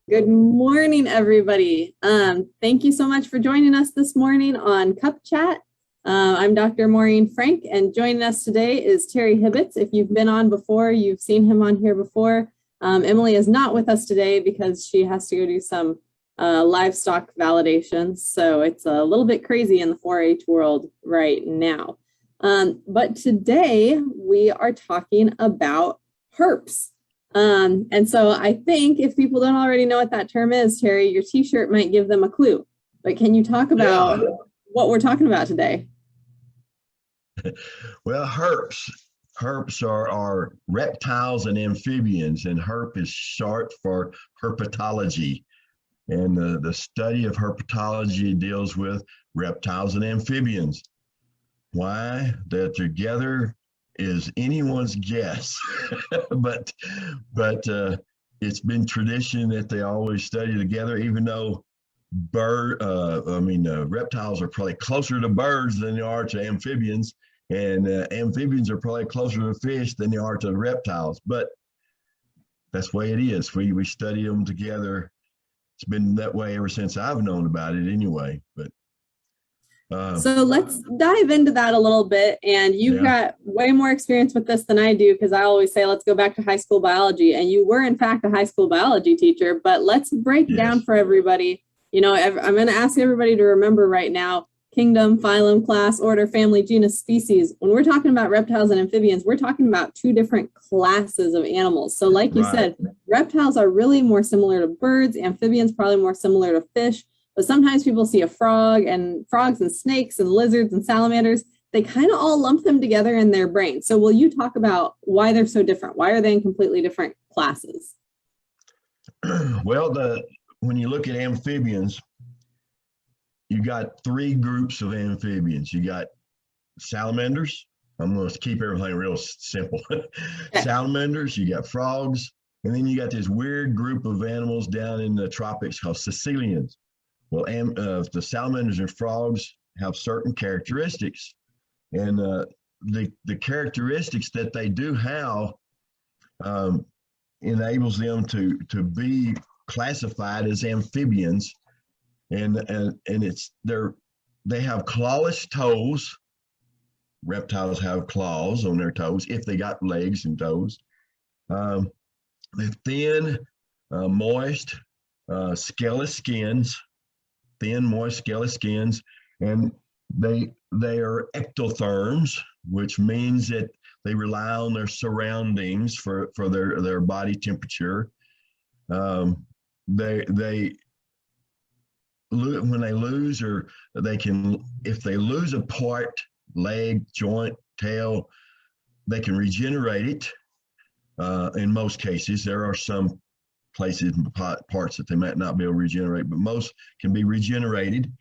Good morning, everybody. Thank you so much for joining us this morning on Cup Chat. I'm Dr. Maureen Frank, and joining us today is Terry Hibbets. If you've been on before, you've seen him on here before. Emily is not with us today because she has to go do some livestock validations, so it's a little bit crazy in the 4-H world right now. But today we are talking about Herps. And so I think if people don't already know what that term is, Terry, your t-shirt might give them a clue. But can you talk about what we're talking about today? Well, herps. Herps are reptiles and amphibians, and herp is short for herpetology. And the study of herpetology deals with reptiles and amphibians. Why they're together is anyone's guess, but it's been tradition that they always study together, even though reptiles are probably closer to birds than they are to amphibians, and amphibians are probably closer to fish than they are to reptiles. But that's the way it is. We study them together. It's been that way ever since I've known about it, anyway. But so let's dive into that a little bit. And you've got way more experience with this than I do, because I always say, let's go back to high school biology. And you were, in fact, a high school biology teacher. But let's break down for everybody. You know, I'm going to ask everybody to remember right now: kingdom, phylum, class, order, family, genus, species. When we're talking about reptiles and amphibians, we're talking about two different classes of animals. So like you said, reptiles are really more similar to birds, amphibians probably more similar to fish. But sometimes people see a frog, and frogs and snakes and lizards and salamanders, they kind of all lump them together in their brain. So will you talk about why they're so different? Why are they in completely different classes? Well, when you look at amphibians, you got three groups of amphibians. You got salamanders. I'm going to keep everything real simple. Salamanders, you got frogs, and then you got this weird group of animals down in the tropics called caecilians. Well, the salamanders and frogs have certain characteristics, and the characteristics that they do have enables them to be classified as amphibians, and they have clawless toes. Reptiles have claws on their toes if they got legs and toes. They're thin, moist, scaly skins. Thin, moist, scaly skins, and they are ectotherms, which means that they rely on their surroundings for their body temperature. When they lose, or if they lose a part, leg, joint, tail, they can regenerate it. In most cases, there are some places and parts that they might not be able to regenerate, but most can be regenerated.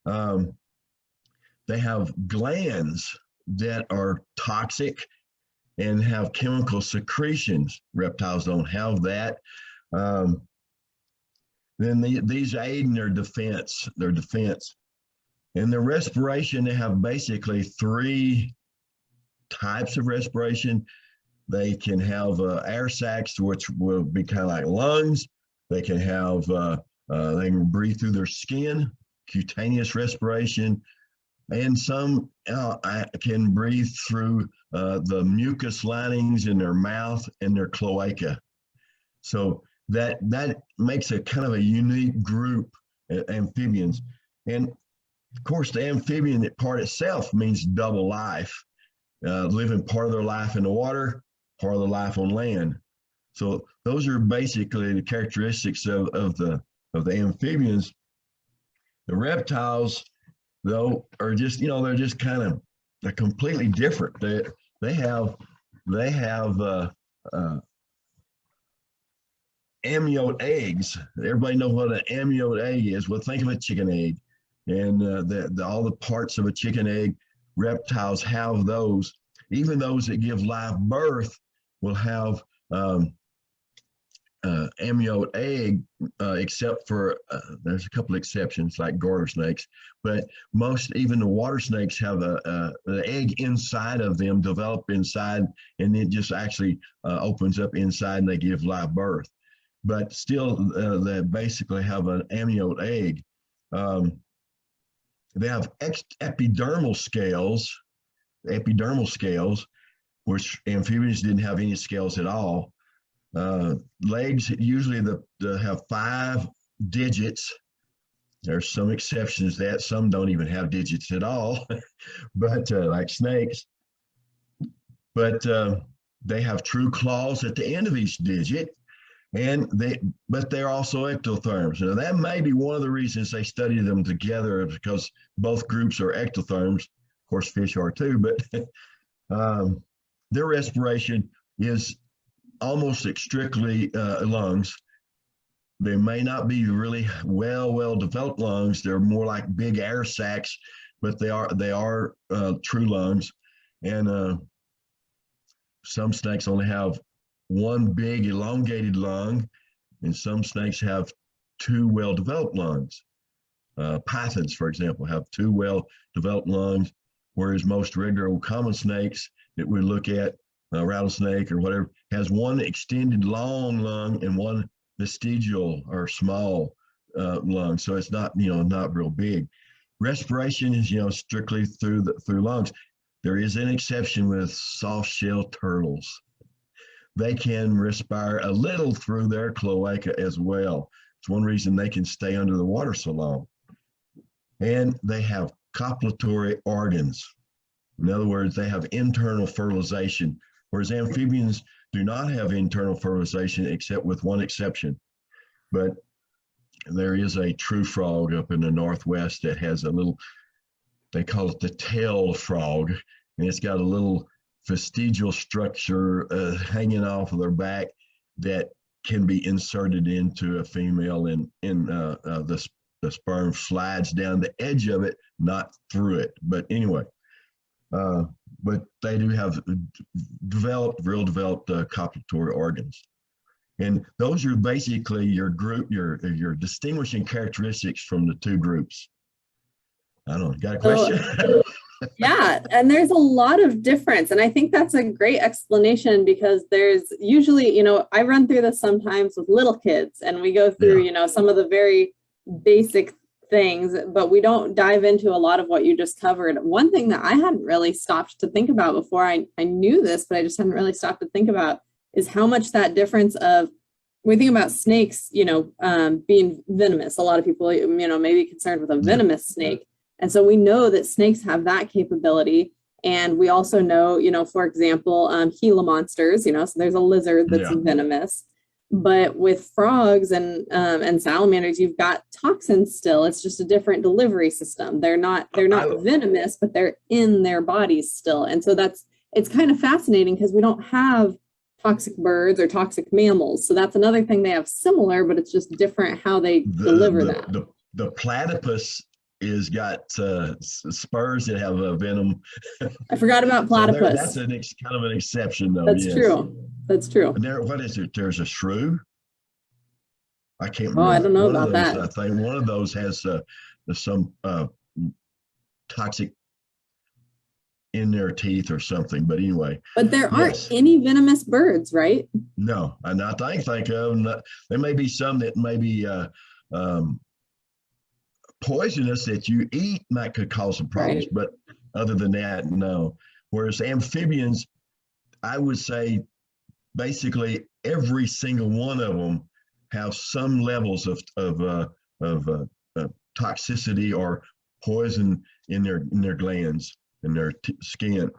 They have glands that are toxic and have chemical secretions. Reptiles don't have that. Then these aid in their defense. And their respiration, they have basically three types of respiration. They can have air sacs, which will be kind of like lungs. They can have, they can breathe through their skin, cutaneous respiration, and some can breathe through the mucus linings in their mouth and their cloaca. So that makes a kind of a unique group of amphibians. And of course, the amphibian part itself means double life, living part of their life in the water, part of the life on land. So those are basically the characteristics of the amphibians. The reptiles, though, are just, they're just they're completely different. They have amniote eggs. Everybody knows what an amniote egg is. Well, think of a chicken egg, and all the parts of a chicken egg. Reptiles have those. Even those that give live birth will have amniote egg, except for there's a couple exceptions like garter snakes, but even the water snakes have the egg inside of them, develop inside, and it just actually opens up inside and they give live birth. but still they basically have an amniote egg. They have epidermal scales, which amphibians didn't have any scales at all. Legs, usually they have 5 digits. There's some exceptions to that. Some don't even have digits at all, but like snakes. But they have true claws at the end of each digit, but they're also ectotherms. Now that may be one of the reasons they study them together, because both groups are ectotherms. Of course, fish are too, but their respiration is almost strictly lungs. They may not be really well developed lungs. They're more like big air sacs, but they are true lungs. And some snakes only have one big elongated lung, and some snakes have 2 well-developed lungs. Pythons, for example, have 2 well-developed lungs, whereas most regular old common snakes that we look at, rattlesnake or whatever, has 1 extended long lung and 1 vestigial or small lung. So it's not, not real big. Respiration is, strictly through lungs. There is an exception with soft shell turtles. They can respire a little through their cloaca as well. It's one reason they can stay under the water so long. And they have copulatory organs. In other words, they have internal fertilization, whereas amphibians do not have internal fertilization, except with one exception. But there is a true frog up in the Northwest that has a little, they call it the tail frog, and it's got a little vestigial structure hanging off of their back that can be inserted into a female, and the sperm slides down the edge of it, not through it. But anyway, but they do have real developed copulatory organs. And those are basically your group, your distinguishing characteristics from the 2 groups. I don't know, got a question? Yeah, and there's a lot of difference. And I think that's a great explanation, because there's usually, I run through this sometimes with little kids, and we go through, some of the very basic things, but we don't dive into a lot of what you just covered. One thing that I hadn't really stopped to think about before, I knew this, but I just hadn't really stopped to think about, is how much that difference of, when we think about snakes, being venomous. A lot of people, may be concerned with a venomous snake. And so we know that snakes have that capability. And we also know, for example, Gila monsters, so there's a lizard that's venomous. But with frogs and salamanders, you've got toxins still. It's just a different delivery system. They're not venomous, but they're in their bodies still. And so it's kind of fascinating, because we don't have toxic birds or toxic mammals. So that's another thing they have similar, but it's just different how they deliver that. The platypus is got spurs that have a venom. I forgot about platypus. So that's kind of an exception, though. That's true. That's true. And what is it? There's a shrew. I can't remember. Oh, I don't know about that. I think one of those has some toxic in their teeth or something. But anyway. But there aren't any venomous birds, right? No, and not I think of. There may be some that may be poisonous that you eat could cause some problems, but other than that, no. Whereas amphibians, I would say basically every single one of them have some levels of toxicity or poison in their glands, in their skin.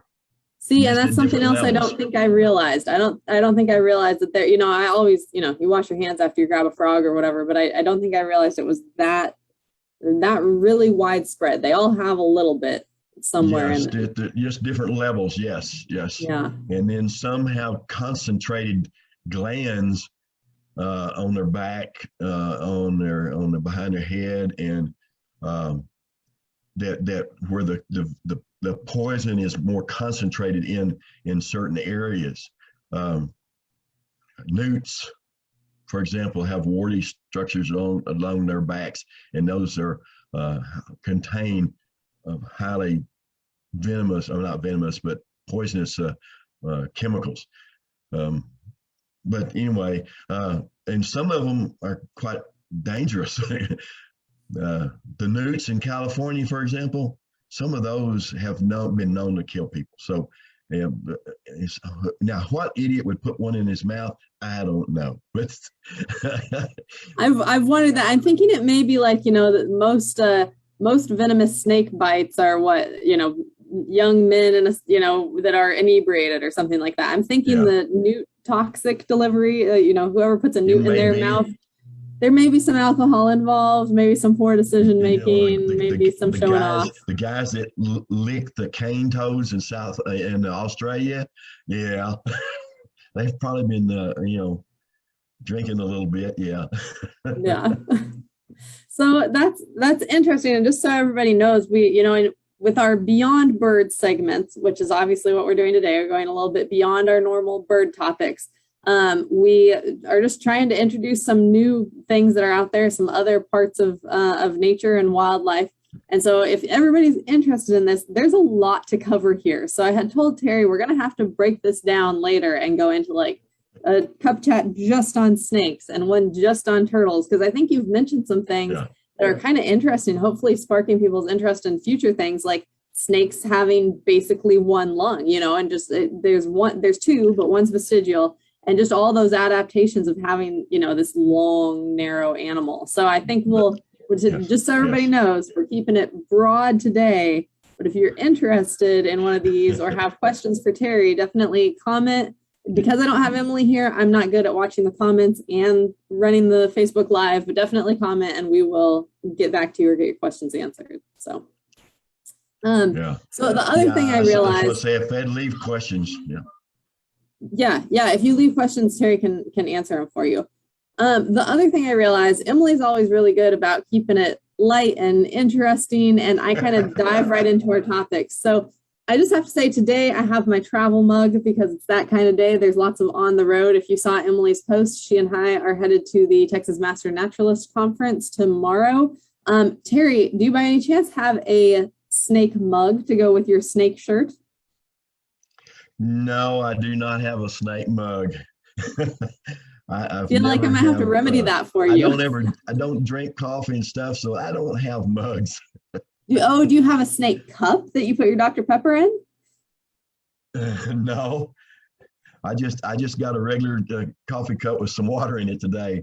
See, and that's something else levels. I don't think I realized. I don't think I realized that there, I always, you wash your hands after you grab a frog or whatever, but I don't think I realized it was that really widespread. They all have a little bit somewhere in it. Just different levels. Yes. Yeah. And then some have concentrated glands on their back, on the behind their head, and that where the poison is more concentrated in certain areas. Newts, for example, have warty structures along their backs, and those are contain highly venomous, or not venomous, but poisonous chemicals. but anyway, and some of them are quite dangerous. The newts in California, for example, some of those have been known to kill people. So yeah, now what idiot would put one in his mouth? I don't know. But I've wondered that. I'm thinking it may be like, that most venomous snake bites are young men and that are inebriated or something like that. I'm thinking the newt toxic delivery, whoever puts a newt in their mouth, there may be some alcohol involved, maybe some poor decision making, maybe some showing off. The guys that lick the cane toads in Australia, yeah, they've probably been drinking a little bit, yeah. Yeah. So that's interesting, and just so everybody knows, we with our Beyond Bird segments, which is obviously what we're doing today, we're going a little bit beyond our normal bird topics. We are just trying to introduce some new things that are out there, some other parts of nature and wildlife. And so if everybody's interested in this, there's a lot to cover here. So I had told Terry, we're going to have to break this down later and go into like a cup chat just on snakes and one just on turtles, because I think you've mentioned some things that are kind of interesting, hopefully sparking people's interest in future things like snakes having basically one lung, and just there's two, but one's vestigial. And just all those adaptations of having, this long, narrow animal. So I think just so everybody knows, we're keeping it broad today. But if you're interested in one of these or have questions for Terry, definitely comment. Because I don't have Emily here, I'm not good at watching the comments and running the Facebook Live, but definitely comment and we will get back to you or get your questions answered. So, so the other thing I realized. I was going to say, if they'd leave questions, Yeah. If you leave questions, Terry can answer them for you. The other thing I realized, Emily's always really good about keeping it light and interesting, and I kind of dive right into our topics. So I just have to say today I have my travel mug because it's that kind of day. There's lots of on the road. If you saw Emily's post, she and I are headed to the Texas Master Naturalist Conference tomorrow. Terry, do you by any chance have a snake mug to go with your snake shirt? No, I do not have a snake mug. I feel like I might have to remedy that for you. I don't drink coffee and stuff, so I don't have mugs. Do you have a snake cup that you put your Dr. Pepper in? No, I just got a regular coffee cup with some water in it today.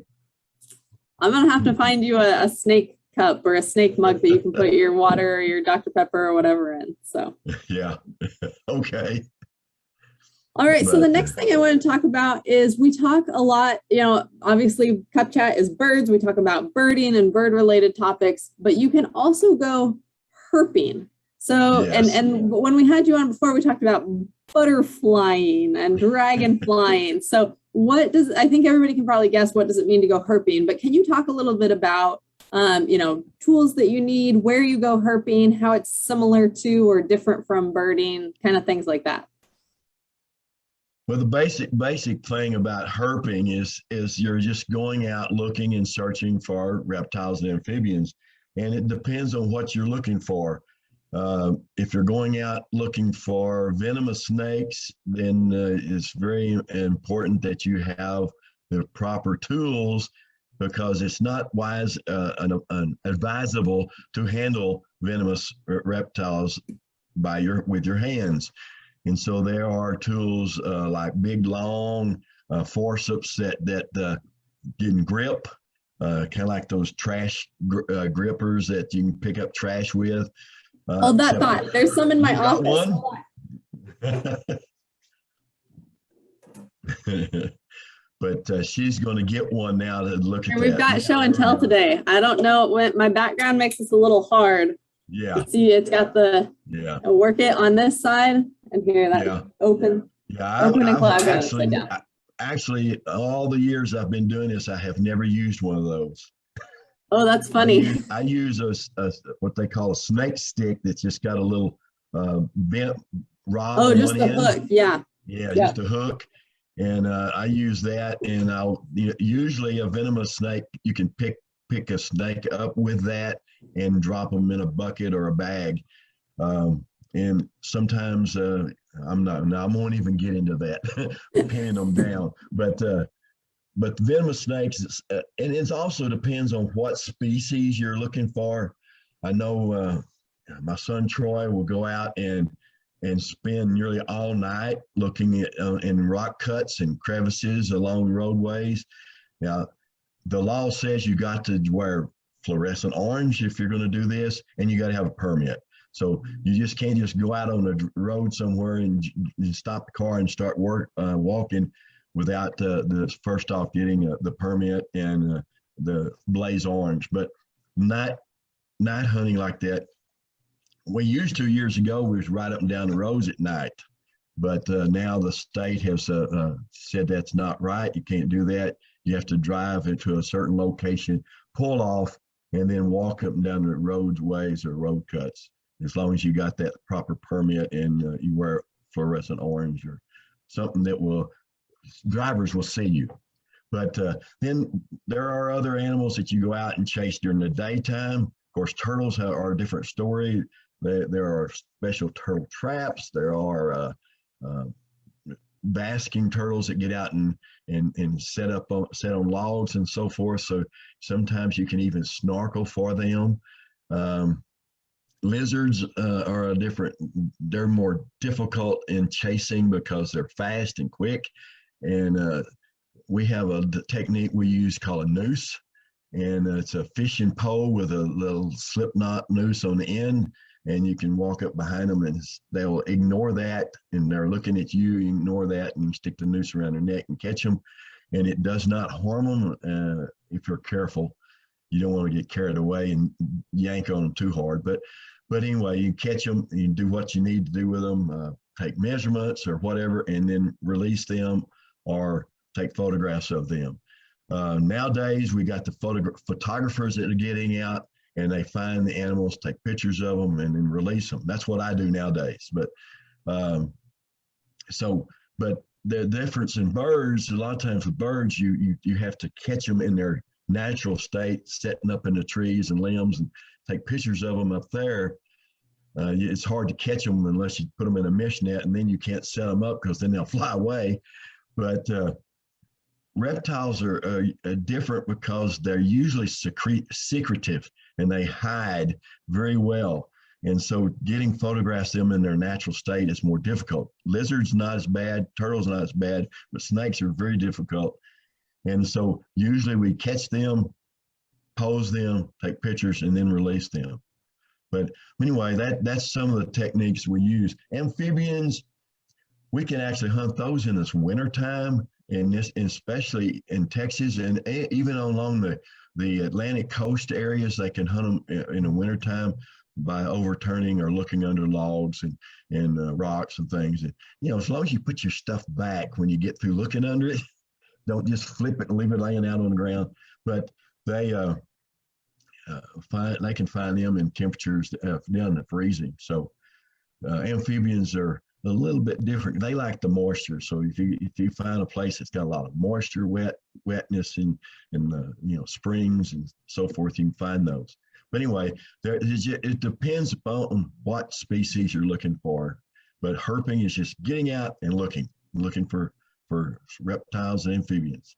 I'm gonna have to find you a snake cup or a snake mug that you can put your water or your Dr. Pepper or whatever in. So yeah, okay. All right. So the next thing I want to talk about is we talk a lot, obviously Cup Chat is birds. We talk about birding and bird related topics, but you can also go herping. So, and when we had you on before, we talked about butterflying and dragonflying. So I think everybody can probably guess what does it mean to go herping, but can you talk a little bit about, tools that you need, where you go herping, how it's similar to or different from birding, kind of things like that? Well, the basic thing about herping is you're just going out looking and searching for reptiles and amphibians, and it depends on what you're looking for. If you're going out looking for venomous snakes, then it's very important that you have the proper tools, because it's not wise and advisable to handle venomous reptiles with your hands. And so there are tools like big, long forceps that can grip, kind of like those trash grippers that you can pick up trash with. Hold that thought. There's some in my office. But she's going to get one now to look at. We've got show and tell today. I don't know, my background makes this a little hard. Yeah. See, it's got the work it on this side. And here that open. Yeah, open and close. Actually, all the years I've been doing this, I have never used one of those. Oh, that's funny. I use a what they call a snake stick that's just got a little bent rod. Oh, just the hook. Yeah. Yeah, just a hook, and I use that. And usually a venomous snake, you can pick a snake up with that and drop them in a bucket or a bag. And sometimes I won't even get into that, pinning them down. But but venomous snakes, and it also depends on what species you're looking for. I know my son Troy will go out and spend nearly all night looking at in rock cuts and crevices along roadways. Now, the law says you got to wear fluorescent orange if you're going to do this, and you got to have a permit. So you just can't just go out on the road somewhere and stop the car and start walking without the first off getting the permit and the blaze orange. But night hunting like that, we used to years ago. We was right up and down the roads at night, but now the state has said that's not right. You can't do that. You have to drive into a certain location, pull off, and then walk up and down the roadways or road cuts, as long as you got that proper permit and you wear fluorescent orange or something that drivers will see you. But then there are other animals that you go out and chase during the daytime. Of course, turtles are a different story. There are special turtle traps. There are basking turtles that get out and set on logs and so forth. So sometimes you can even snorkel for them. Lizards are they're more difficult in chasing because they're fast and quick. And we have a technique we use called a noose. And it's a fishing pole with a little slip knot noose on the end. And you can walk up behind them and they'll ignore that. And they're looking at you, you ignore that, and you stick the noose around their neck and catch them. And it does not harm them if you're careful. You don't want to get carried away and yank on them too hard. But anyway, you catch them, you do what you need to do with them, take measurements or whatever, and then release them or take photographs of them. Nowadays, we got the photographers that are getting out and they find the animals, take pictures of them, and then release them. That's what I do nowadays. But the difference in birds, a lot of times with birds, you have to catch them in their natural state, setting up in the trees and limbs, and take pictures of them up there. It's hard to catch them unless you put them in a mesh net, and then you can't set them up because then they'll fly away. But reptiles are different because they're usually secretive and they hide very well. And so getting photographs of them in their natural state is more difficult. Lizards not as bad, turtles not as bad, but snakes are very difficult. And so usually we catch them, pose them, take pictures, and then release them. But anyway, that's some of the techniques we use. Amphibians, we can actually hunt those in this wintertime, and especially in Texas and even along the Atlantic coast areas. They can hunt them in the wintertime by overturning or looking under logs and rocks and things. And, as long as you put your stuff back when you get through looking under it, don't just flip it and leave it laying out on the ground. But they can find them in temperatures down to freezing. So amphibians are a little bit different. They like the moisture. So if you find a place that's got a lot of moisture, wetness in springs and so forth, you can find those. But anyway, it depends upon what species you're looking for. But herping is just getting out and looking for reptiles and amphibians.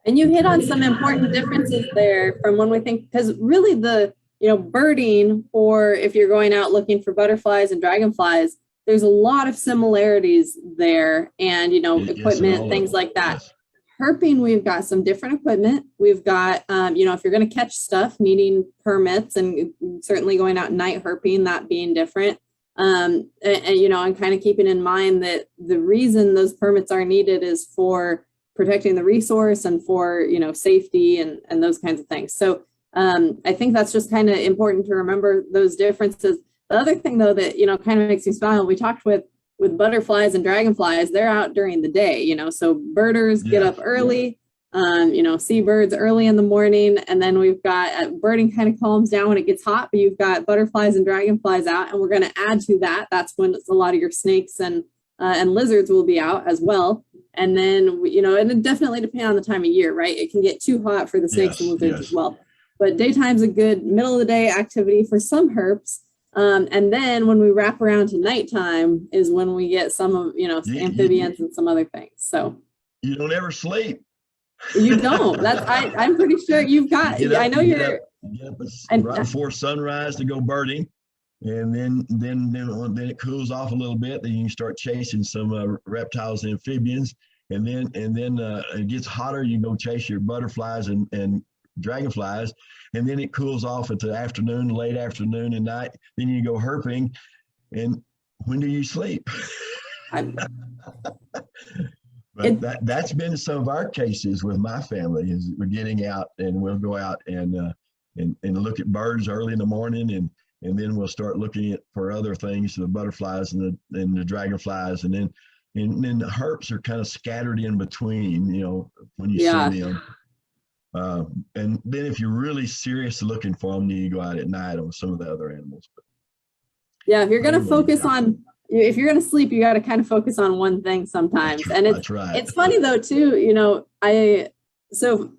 And you hit on some important differences there from when we think, because really birding, or if you're going out looking for butterflies and dragonflies, there's a lot of similarities there, and equipment, things like that. Yes. Herping, we've got some different equipment. We've got, if you're going to catch stuff, needing permits, and certainly going out night herping, that being different. And kind of keeping in mind that the reason those permits are needed is for protecting the resource and for, safety and those kinds of things. So I think that's just kind of important to remember those differences. The other thing, though, that, kind of makes me smile, we talked with butterflies and dragonflies, they're out during the day, so birders get up early, seabirds early in the morning. And then we've got birding kind of calms down when it gets hot, but you've got butterflies and dragonflies out. And we're going to add to that. That's when it's a lot of your snakes and lizards will be out as well. And then, and it definitely depends on the time of year, right? It can get too hot for the snakes and lizards as well. But daytime's a good middle of the day activity for some herps. And then when we wrap around to nighttime is when we get some of, amphibians and some other things. So you don't ever sleep. You don't. I'm pretty sure you've got, I know you're. Get up right before sunrise to go birding. And then it cools off a little bit. Then you can start chasing some reptiles and amphibians. And then it gets hotter. You go chase your butterflies and dragonflies. And then it cools off at the afternoon, late afternoon and night. Then you go herping. And when do you sleep? But that's been some of our cases with my family. Is we're getting out and we'll go out and look at birds early in the morning, and then we'll start looking for other things, the butterflies and the dragonflies, and then the herps are kind of scattered in between, when you see them. And then if you're really serious looking for them, you go out at night on some of the other animals. But yeah, if you're going to focus on, if you're going to sleep, you got to kind of focus on one thing sometimes. And that's right. It's funny though, too, so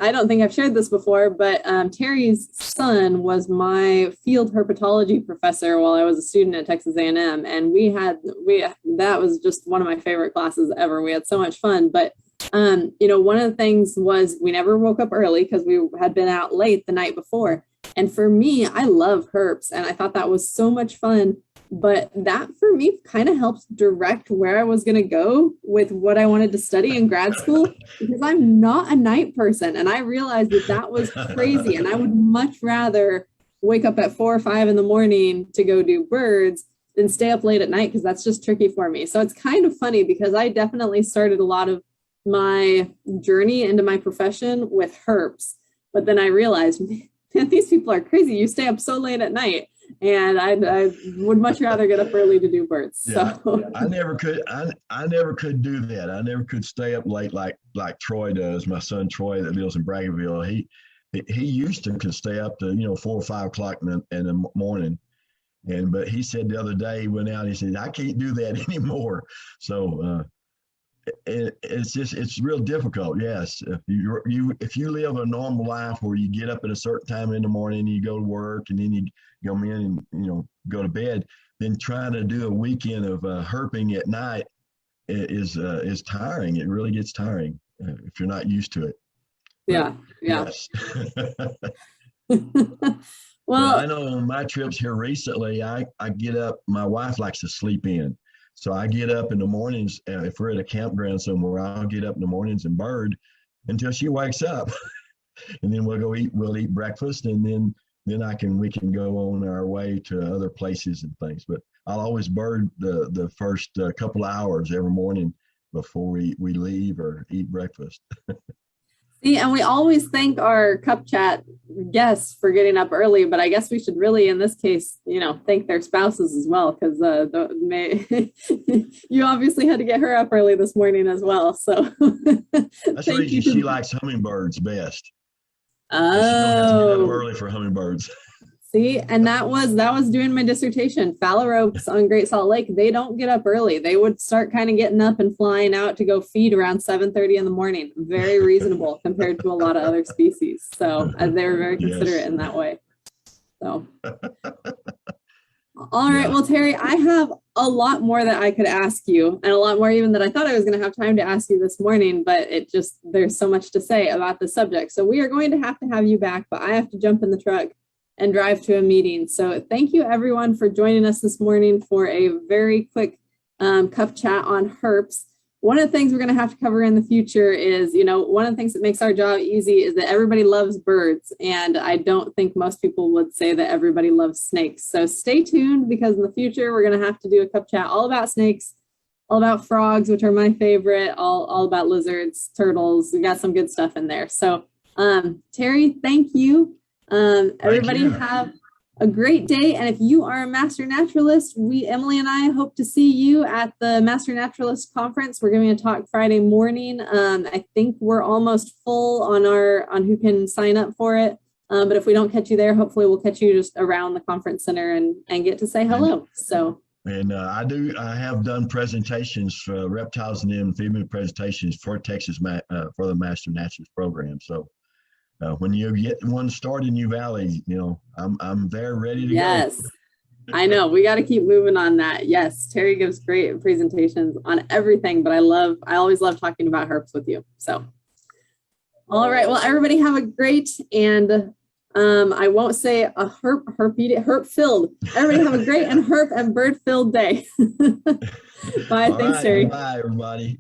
I don't think I've shared this before, but Terry's son was my field herpetology professor while I was a student at Texas A&M. And that was just one of my favorite classes ever. We had so much fun. But, one of the things was we never woke up early because we had been out late the night before. And for me, I love herps and I thought that was so much fun. But that for me kind of helped direct where I was going to go with what I wanted to study in grad school, because I'm not a night person. And I realized that was crazy. And I would much rather wake up at 4 or 5 in the morning to go do birds than stay up late at night, because that's just tricky for me. So it's kind of funny because I definitely started a lot of my journey into my profession with herps. But then I realized, man, these people are crazy. You stay up so late at night. And I would much rather get up early to do birds. Yeah, so I never could. I never could do that. I never could stay up late like Troy does. My son Troy that lives in Braggarville. He used to could stay up to 4 or 5 o'clock in the morning, but he said the other day he went out. He said I can't do that anymore. So it's real difficult. Yes, if you live a normal life where you get up at a certain time in the morning, you go to work, and then you come in and go to bed, then trying to do a weekend of herping at night is tiring. It really gets tiring if you're not used to it. Yeah. Yes. Well, I know on my trips here recently, I get up. My wife likes to sleep in. So I get up in the mornings. If we're at a campground somewhere, I'll get up in the mornings and bird until she wakes up, and then we'll eat breakfast, and then we can go on our way to other places and things. But I'll always bird the first couple hours every morning before we leave or eat breakfast. See, and we always thank our Cup Chat guests for getting up early, but I guess we should really, in this case, thank their spouses as well, because you obviously had to get her up early this morning as well. So that's the reason she likes hummingbirds best. Oh, she don't have to get up early for hummingbirds. See, and that was doing my dissertation. Phalaropes on Great Salt Lake, they don't get up early. They would start kind of getting up and flying out to go feed around 7:30 in the morning. Very reasonable compared to a lot of other species. So they were very considerate in that way. So, all right. Well, Terry, I have a lot more that I could ask you, and a lot more even that I thought I was going to have time to ask you this morning, but there's so much to say about the subject. So we are going to have you back, but I have to jump in the truck and drive to a meeting. So thank you everyone for joining us this morning for a very quick Cup Chat on herps. One of the things we're going to have to cover in the future is, one of the things that makes our job easy is that everybody loves birds. And I don't think most people would say that everybody loves snakes. So stay tuned, because in the future, we're going to have to do a Cup Chat all about snakes, all about frogs, which are my favorite, all about lizards, turtles. We got some good stuff in there. So Terry, thank you. Everybody have a great day. And if you are a master naturalist, Emily and I hope to see you at the Master Naturalist Conference. We're giving a talk Friday morning. I think we're almost full on who can sign up for it. But if we don't catch you there, hopefully we'll catch you just around the conference center and get to say hello. So. And I have done presentations for reptiles and amphibian presentations for Texas for the Master Naturalist program. So when you get one started in New Valley, I'm there ready to go. Yes, I know. We got to keep moving on that. Yes, Terry gives great presentations on everything, but I always love talking about herps with you. So, All right. Well, everybody have a great and I won't say a herp filled. Everybody have a great and herp and bird filled day. Bye. All Thanks, right, Terry. bye, everybody.